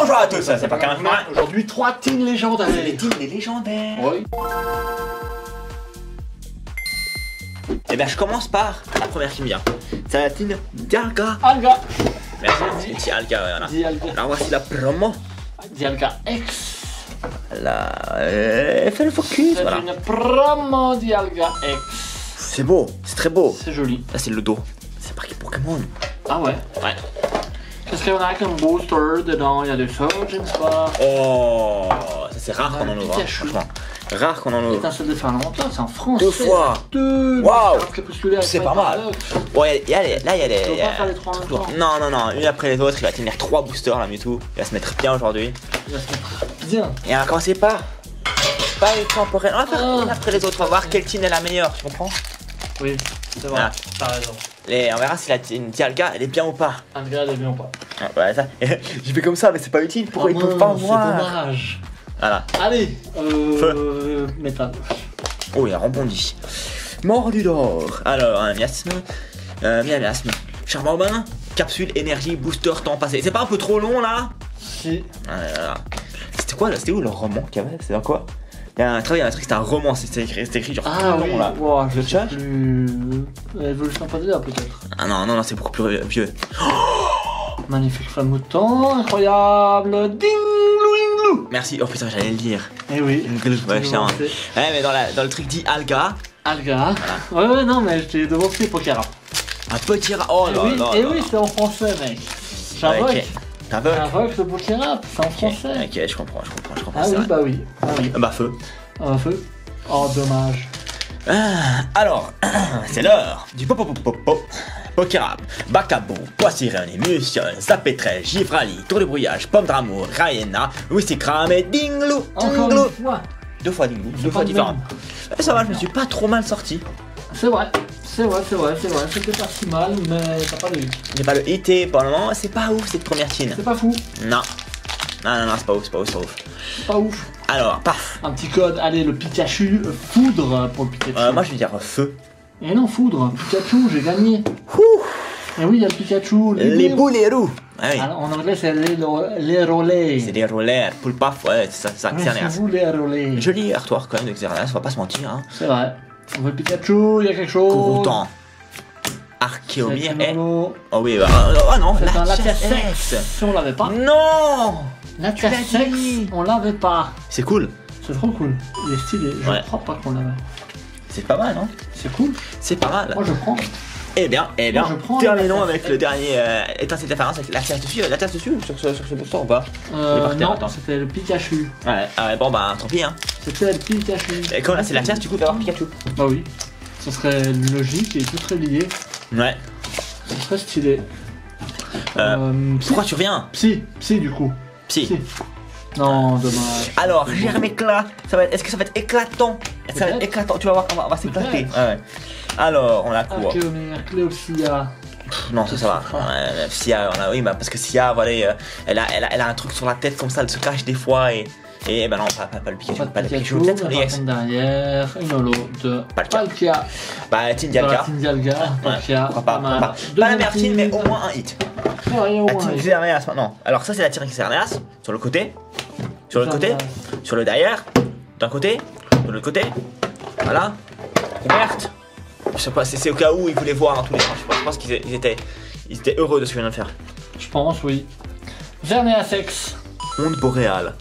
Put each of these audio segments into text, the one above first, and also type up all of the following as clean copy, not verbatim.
Bonjour à tous, c'est pas qu'un chemin. Aujourd'hui, 3 teams légendaires. Les teams des légendaires. Oui. Et bien je commence par la première qui me vient. C'est la team d'Alga. Alga. Merci, c'est Alga, voilà. Dialga. Alors voici la promo. Dialga X. Là, fais le focus, C'est voilà. une promo Dialga X. C'est beau, c'est très beau. C'est joli. Là c'est le dos. C'est marqué Pokémon. Ah ouais. Ouais. Qu'est-ce qu'on a comme booster dedans? Il y a des sauts, je ne sais pas. Oh, ça c'est rare qu'on en ouvre, hein, Pikachu. franchement. Rare qu'on en ouvre. Étincelle de Finlande, c'est en français. 2 fois. Waouh. C'est pas mal. Ouais, là il y a Tu les. peux pas faire les 3 en même temps. Non, une après les autres, il va tenir 3 boosters là, Mewtwo. Il va se mettre bien aujourd'hui. Il va se mettre bien. Et on va commencer par. Pas une temporelle. On va faire une après les autres, on va voir quelle team est la meilleure, tu comprends? Oui, c'est vrai. Voilà. T'as raison. On verra si la team Dialga elle est bien ou pas. Alga, elle est bien ou pas? Ah, ouais, ça. J'y fais comme ça, mais c'est pas utile. Pourquoi ils peuvent pas C'est voir? dommage. Voilà. Allez, métal. Oh, il a rebondi. Mordu d'or. Alors, un miasme. Miasme. Charmander. Capsule, énergie, booster, temps passé. C'est pas un peu trop long là? Si. Voilà. C'était quoi là? C'était où le roman qu'il y avait? C'était dans quoi? Il y a un truc, c'était un roman, c'était écrit genre Ah tout oui, long là. wow, je sais cherche. plus. Evolution Padilla peut-être. Ah non, c'est beaucoup plus vieux. Magnifique flamme mouton, incroyable. Ding-glou-ing-glou. Merci, oh putain, j'allais le dire. Eh oui. Ouais, je tiens. Ouais, mais dans le truc dit Alga, Alga. Ouais, non, mais je t'ai devancé Pokérap. un petit rat. Oh là là. Eh oui, c'est en français, mec. J'invoque. Ok. T'invoques? J'invoque le Pokérap, c'est en français. Ok, je comprends. Ah ça. oui, bah oui. Ah oui. Bah feu. Un feu. Oh, dommage. Alors, c'est l'heure du Pokérap, Bacabo, Poissy-Réunion, Muciole, Zapetrel, Givrali, Tour de Brouillage, Pomme d'Amour, Rayena, Wistikram et Dinglou. Encore Dinglou. une fois. 2 fois Dinglou, 2 pas fois le différents. même. Et ça va, je me suis pas trop mal sorti. C'est vrai. C'était pas si mal, mais t'as pas de hit. J'ai pas le hit pour le moment, c'est pas ouf cette première tine. C'est pas fou. Non, c'est pas ouf. C'est pas ouf. Alors, paf. Un petit code, allez, le Pikachu, foudre pour le Pikachu. Moi je vais dire feu. Et non, foudre, Pikachu, j'ai gagné. Et oui, il y a le Pikachu. Les boules-roux. Ah oui. Alors, en anglais, c'est les relais. C'est des rollers, poule paf, ouais, c'est ça, Xerneas. C'est vous les relais. Joli artwork quand même de Xerneas, on va pas se mentir. Hein. C'est vrai. On veut le Pikachu, il y a quelque chose. Courtant. Archéomir C'est et. rigolo. Oh oui, bah. Oh non, C'est un Latias Latias X. Si on l'avait pas. Non. Latias Tu l'as dit. X, on l'avait pas. C'est cool. C'est trop cool. Il est stylé. Je Ouais. crois pas qu'on l'avait. C'est pas mal, non? C'est cool. C'est pas mal. Moi, je prends. Eh bien, Moi, je prends terminons la avec le dernier étincelle d'interférence avec la terre dessus. La terre dessus sur ce booster ou pas? Il est par terre, Non, attends. c'était le Pikachu. Ouais, bon bah tant pis hein. C'était le Pikachu. Et comme là c'est la terre, du coup d'avoir Pikachu. Bah oui. Ce serait logique et tout serait lié. Ouais. Ce serait stylé. Pourquoi tu reviens? Psy du coup. Psy. Non, dommage. Alors, Germicla, est-ce que ça va être éclatant? Ça va être éclatant, tu vas voir, on va s'éclater. Ouais. Alors, on a quoi? Archéomir, Cléopsia. Non, ça va. Ouais, Sia, oui, bah, parce que Sia, voilà, elle a un truc sur la tête comme ça, elle se cache des fois et ben non, pas le Pikachu, pas le Pikachu, peut-être la personne derrière, une holo de Palkia. Bah, Team Dialga. Team Dialga, Palkia. Pourquoi pas. Pas la meilleure team, mais au moins un hit. La team Xerneas maintenant. Alors, ça, c'est la team Xerneas, sur le côté. Sur le côté, sur le derrière, d'un côté, de l'autre côté, voilà, couverte. Je sais pas, c'est au cas où ils voulaient voir dans tous les sens. Je pense qu'ils étaient heureux de ce que je viens de faire. Je pense, oui. Xerneas X. Monde boréal.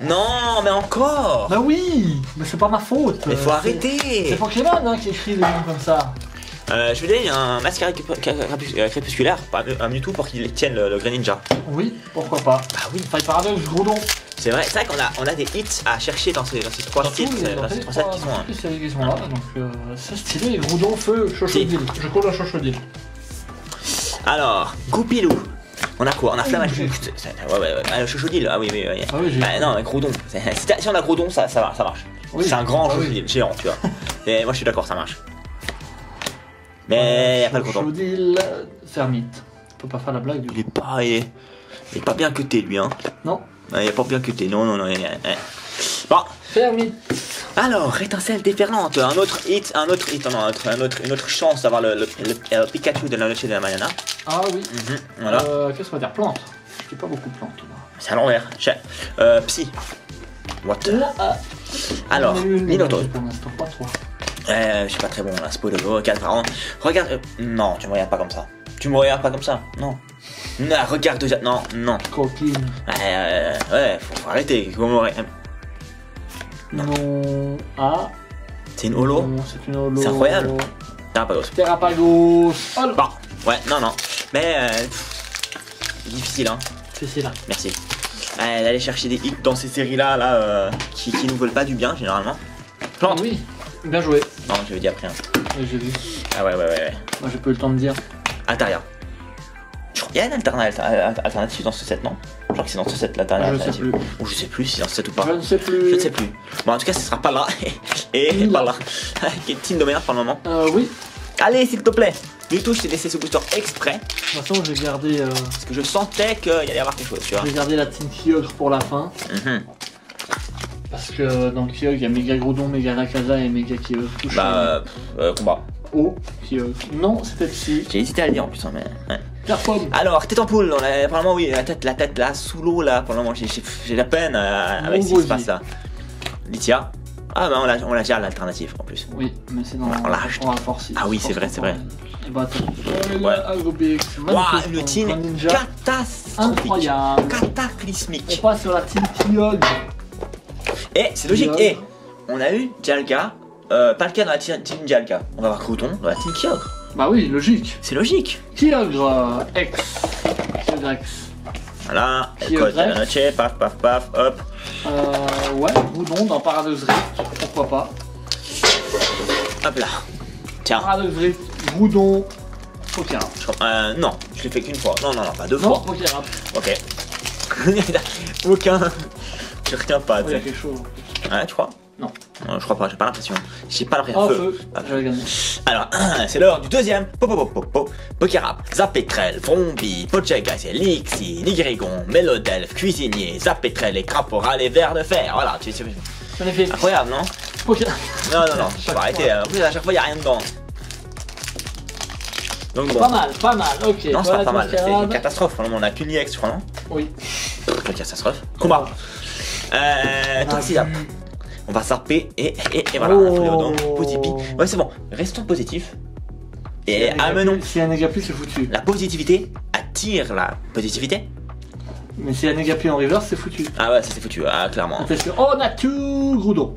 Non, mais encore. Bah oui, mais c'est pas ma faute. Mais faut arrêter. C'est Pokémon hein, qui écrit des noms comme ça. Je vais donner un masque crépusculaire, un Mewtwo pour qu'il tienne le Greninja. Oui, pourquoi pas. Bah oui. Fight Paradox, Groudon. C'est vrai qu'on a des hits à chercher dans ces trois styles, dans ces trois sets qui sont là. Donc c'est stylé, Groudon, feu, Chochodile. Je colle à Chochodile. Alors, Goupilou. On a quoi? On a Flamme à Boost. Ouais, le Chochodile, ah oui. Ah oui, bah, non, Groudon. Si on a Groudon, ça marche. Oui. C'est un grand Chochodile, géant, tu vois. Et moi je suis d'accord, ça marche. Mais y'a pas le Groudon. Chochodile, Fermite. On peut pas faire la blague du coup. Il est pas bien cuté lui, hein. Non. Il est pas bien cuté, non. Bon. Fermite. Alors, étincelle déferlante, un autre hit, une autre chance d'avoir le Pikachu de la noche de la Mariana. Ah oui. Voilà. Qu'est-ce qu'on va dire? Plante. J'ai pas beaucoup de plantes là. C'est à l'envers. Psy. What? Alors, Minotaur. Pour l'instant, pas trop. Je suis pas très bon là, spoiler, regarde, regarde, non, tu me regardes pas comme ça. Tu me regardes pas comme ça, non. Non, regarde déjà, non, non. Coquine. Ouais, faut arrêter. Non. Ah. C'est une holo. C'est une holo. C'est incroyable. Terrapagos. Terrapagos. Oh, bon, ouais, non, non. Mais, difficile, hein. C'est là. Merci. D'aller chercher des hits dans ces séries-là, qui nous veulent pas du bien, généralement. Plante. Oui, bien joué. Non, je l'ai dit après. Hein. Oui, j'ai vu. Ah ouais. Moi, j'ai pas eu le temps de dire. Altaria. Il y a une alternative dans ce set, non? Je crois que c'est dans ce set, l'alternative. Je sais plus. Ou je sais plus si c'est dans ce set ou pas. Je ne sais plus. Je ne sais plus. Bon, en tout cas, ce sera pas là. Et pas là. Quelle team de merde pour le moment. Oui. Allez, s'il te plaît. Du tout, je t'ai laissé ce booster exprès. De toute façon, j'ai gardé. Parce que je sentais qu'il allait y avoir quelque chose, tu vois. J'ai gardé la team Kyogre pour la fin. Parce que dans Kyogre, il y a Méga Groudon, Méga Rayquaza et Méga Kyogre. Bah, combat. Oh, Kyogre. Non, c'était Psy. J'ai hésité à le dire en plus, hein, mais. Ouais. Pomme. Alors, tête en poule, apparemment, oui, la tête là, sous l'eau là, pour le moment, j'ai la peine avec ce qui se passe là. Lithia. Ah, bah on l'a déjà l'alternative en plus. Oui, mais c'est dans. On l'a acheté. Ah oui, c'est vrai, c'est vrai. Et bah, Ouais. Waouh, une team catastrophique. Incroyable. Cataclysmique. On passe sur la team Kyogre. Et c'est logique, et on a eu Dialga, pas le cas dans la team Dialga. On va avoir Croton dans la team Kyogre. Bah oui, logique. C'est logique. Kyogre X. Kyogre X. Voilà, code de la noche, paf, hop. Ouais, Groudon dans Paradox Rift, pourquoi pas. Hop là. Tiens. Paradox Rift, Groudon, Pokéra. Non, je l'ai fait qu'une fois. Non, pas deux Non, fois. Pokéra. Ok. Aucun. Je retiens pas. Il y a quelque chose. Ouais, tu crois? Non. Je crois pas, j'ai pas l'impression. Oh, feu. J'avais gagné. Alors, c'est l'heure du deuxième. Pokérap, Zapetrel, Frombi, Pochegas, Lixi, Ligrigon, Mélodelf, Cuisinier, Zapetrel et Craporal et Ver de Fer. Voilà, tu sais. Magnifique. Incroyable, non? Pokéra. Non, faut arrêter. En plus, à chaque fois, il n'y a rien dedans. Donc bon. Pas mal, ok. Non, c'est pas mal, c'est une catastrophe. On a qu'une IX, je crois, non? Oui. Une catastrophe. Combat. Toxidap. On va zarper et voilà, Posipi. Ouais, c'est bon, restons positifs. Et amenons. Si un Negapi, c'est foutu. La positivité attire la positivité. Mais si un Negapi en reverse, c'est foutu. Ah ouais, ça c'est foutu, clairement. Parce que on a tout Groudon.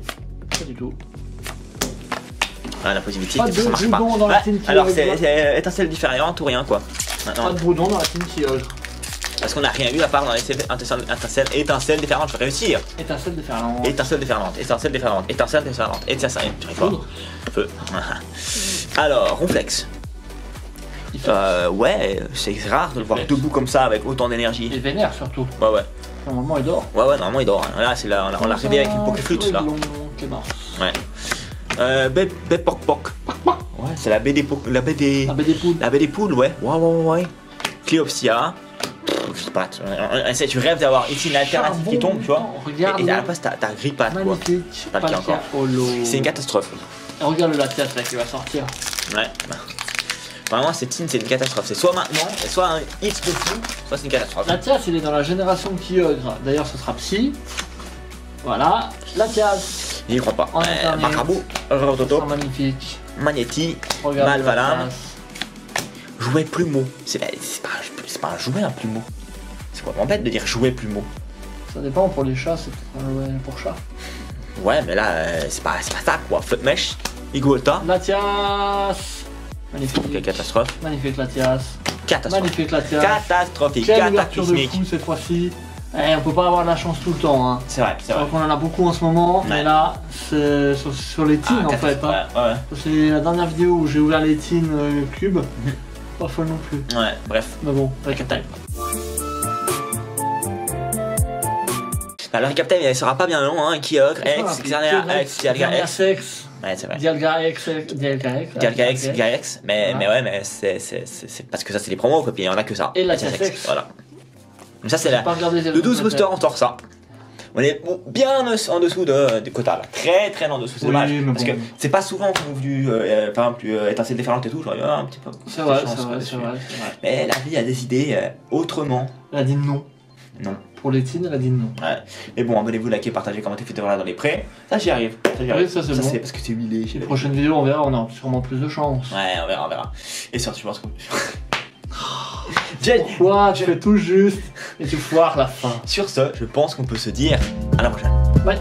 Pas du tout. Ah, la positivité, pas ça marche pas. Dans la team alors c'est étincelle différente ou rien quoi. Pas de Groudon dans la team Kyogre. Parce qu'on n'a rien eu à part dans les étincelles différentes, je peux réussir. Étincelle déferlante. Étincelle déferlante, étincelle déferlante, étincelle déferlante, étincelle, tu vois. Feu. Alors, Ronflex. Ouais, c'est rare de le voir debout comme ça avec autant d'énergie. Et vénère surtout. Ouais. Normalement il dort. Ouais, normalement il dort. Là, on l'a réveillé avec une Pokéflute là. Ouais. Bépok. Ouais, c'est la baie des poules. La baie des poules, ouais. Ouais. Cléopsia. Grippatte. Tu rêves d'avoir ici une alternative qui tombe, tu vois. Et à la place, t'as Grippatte, quoi. Magnifique. Pas le cas encore. C'est une catastrophe. Et regarde le Latias là qui va sortir. Ouais. Vraiment, cette team, c'est une catastrophe. C'est soit maintenant, soit un X de fou, soit c'est une catastrophe. Latias, il est dans la génération Kyogre. D'ailleurs, ce sera Psy. Voilà. Latias. J'y crois pas. Macrabou, Rototo, magnifique. Magnéti, Malvalam. Jouet plumeau. C'est pas un jouet, un plumeau. C'est vraiment bête de dire jouet plumeau. Ça dépend, pour les chats, c'est un jouet pour chat. Ouais, mais là, c'est pas ça quoi. Flottmèche, Iguota. Latias. Magnifique. Quelle catastrophe. Magnifique Latias. Catastrophe. Magnifique Latias. Catastrophique. Quelle ouverture de fou cette fois-ci. On peut pas avoir de la chance tout le temps. Hein. C'est vrai. On en a beaucoup en ce moment, mais là, c'est sur les teens en fait. Hein. Ouais. C'est la dernière vidéo où j'ai ouvert les teens cube. Pas folle non plus. Ouais, bref. Mais bon, récap time. Le récap time, il sera pas bien long, hein. Kyogre, X, Xerneas, X, Dialga X. Ouais, c'est vrai. Dialga X. Mais c'est parce que ça, c'est les promos, quoi. Puis il y en a que ça. Et la X. Voilà. Donc ça, c'est le 12 booster, on sort ça. On est bien en dessous du quota là, très en dessous, c'est dommage. Parce que c'est pas souvent qu'on ouvre du, par exemple, étincelle déferlante et tout, genre un petit peu. C'est vrai. Mais la vie a décidé autrement. Elle a dit non. Non. Pour les teens, elle a dit non. Ouais. Mais bon, abonnez-vous, likez, partagez, commentez, faites voilà dans les prés. Ça, j'y arrive. Oui, ça, c'est bon. C'est parce que t'es huilé. Les prochaines vidéos, on verra, on aura sûrement plus de chance. Ouais, on verra. Et sur, tu penses qu'on... Pourquoi tu fais tout juste et tu foires la fin. Sur ce, je pense qu'on peut se dire à la prochaine. Ouais.